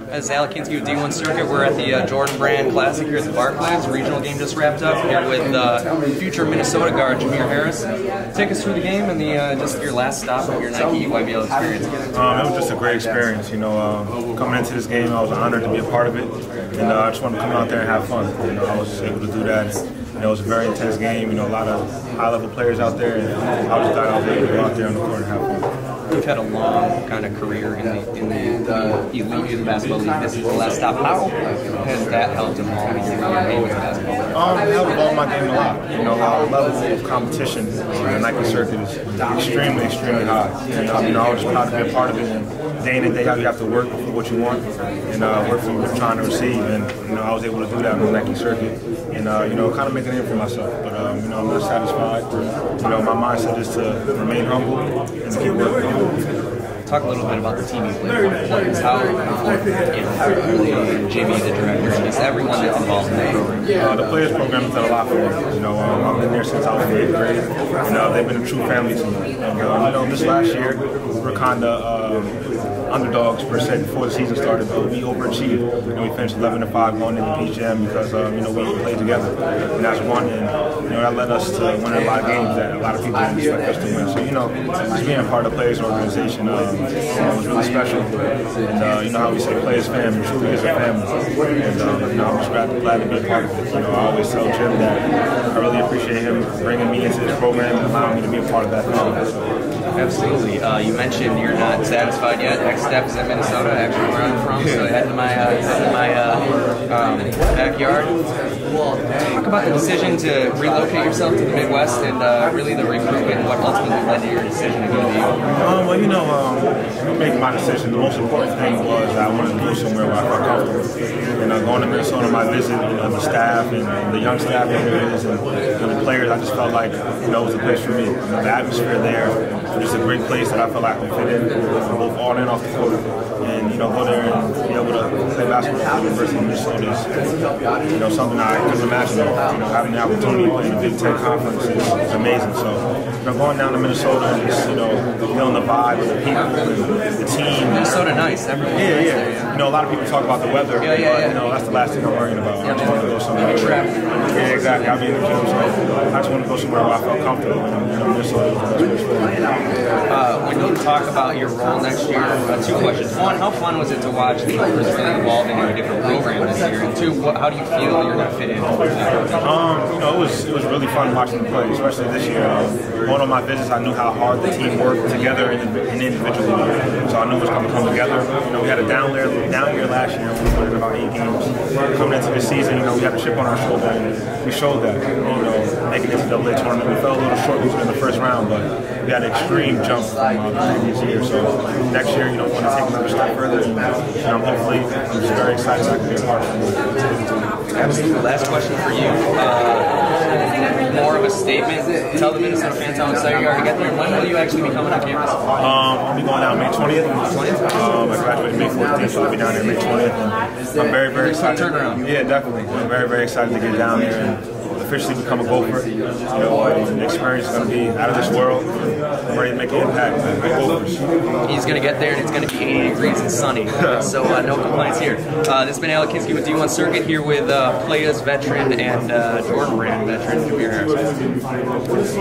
As Alex Kinski with D1 Circuit, we're at the Jordan Brand Classic here at the Barclays. Regional game just wrapped up here with future Minnesota guard Jamir Harris. Take us through the game and just your last stop of your Nike YBL experience. It was just a great experience. Coming into this game, I was honored to be a part of it, and I just wanted to come out there and have fun. I was able to do that. It was a very intense game. A lot of high-level players out there, and I just thought I was able to go out there on the court and have fun. You've had a long kind of career in the elite of the basketball league. This is the last stop. How has that helped evolve your game as a basketball player? It helped evolve my game a lot. The level of competition on the Nike circuit is extremely, extremely high. I was proud to be a part of it. And day in and day out, you have to work for what you want and work for what you're trying to receive. And I was able to do that on the Nike circuit, and kind of make a name for myself. But I'm not satisfied. My mindset is to remain humble and to keep working. Talk a little bit about the team you play for. Playaz. How Jimmy, the director, and just everyone that's involved in the program. The Playaz program has done a lot for me. I've been there since I was in 8th grade, and they've been a true family to me. And this last year, we're kind of underdogs per se before the season started, but we overachieved. We finished 11-5 going into Peach Jam because we played together, and that's one. And that led us to win a lot of games that a lot of people didn't expect us to win. So just being a part of the Playaz organization was really special. And how we say Playaz family truly is a family. And I'm just glad to be a part of it. I always tell Jim that I really appreciate him bringing me into this program and allowing me to be a part of that family. Absolutely. You mentioned you're not satisfied yet. Next step is in Minnesota, actually where I'm from, so head to my backyard. Talk about the decision to relocate yourself to the Midwest and really the recruitment and what ultimately led to your decision to go to making my decision, the most important thing was I wanted to go somewhere where I felt comfortable. And going to Minnesota, my visit, the staff and the young staff there is, and the players, I just felt like it was a place for me. The atmosphere there, just a great place that I felt like I could fit in, both on and off the court. And go there and be able to play basketball at the University of Minnesota is something I couldn't imagine. Having the opportunity to play in the Big Ten Conference is amazing. So going down to Minnesota and just feeling the vibe of the people and the team. Minnesota nice. Everyone. Yeah. A lot of people talk about the weather, but that's the last thing I'm worrying about. I just want to go somewhere. Yeah, exactly. I'll be in the gym, so I just want to go somewhere where I feel comfortable. Minnesota is the best place. When you talk about your role next year, two questions. One, how fun was it to watch the players really evolve into a different program this year? And two, how do you feel you're going to fit in? It was really fun watching them play, especially this year. Going on my visits, I knew how hard the team worked together and individually. So I knew it was going to come together. We had a down year last year. We won about 8 games. Coming into the season, we had a chip on our shoulder, and we showed that. Making it to the AA tournament, we fell a little short in the first round, but we had an extreme jump from the previous year. So next year, we want to take another step further, and I'm just very excited I can be a part of it. Absolutely. Last question for you. More of a statement. Tell the Minnesota fans how excited you are to get there. When will you actually be coming on campus? I'll be going down May 20th. I graduated May 14th, so I'll be down there May 20th. And I'm very, very excited. Turnaround. Yeah, definitely. I'm very, very excited to get down there and officially become a Gopher. The experience is going to be out of this world. I'm ready to make an impact. He's going to get there, and it's going to be 80 degrees and sunny. So no complaints here. This has been Alex Kinski with D1 Circuit here with Playaz veteran and Jordan Brand veteran Jamir Harris.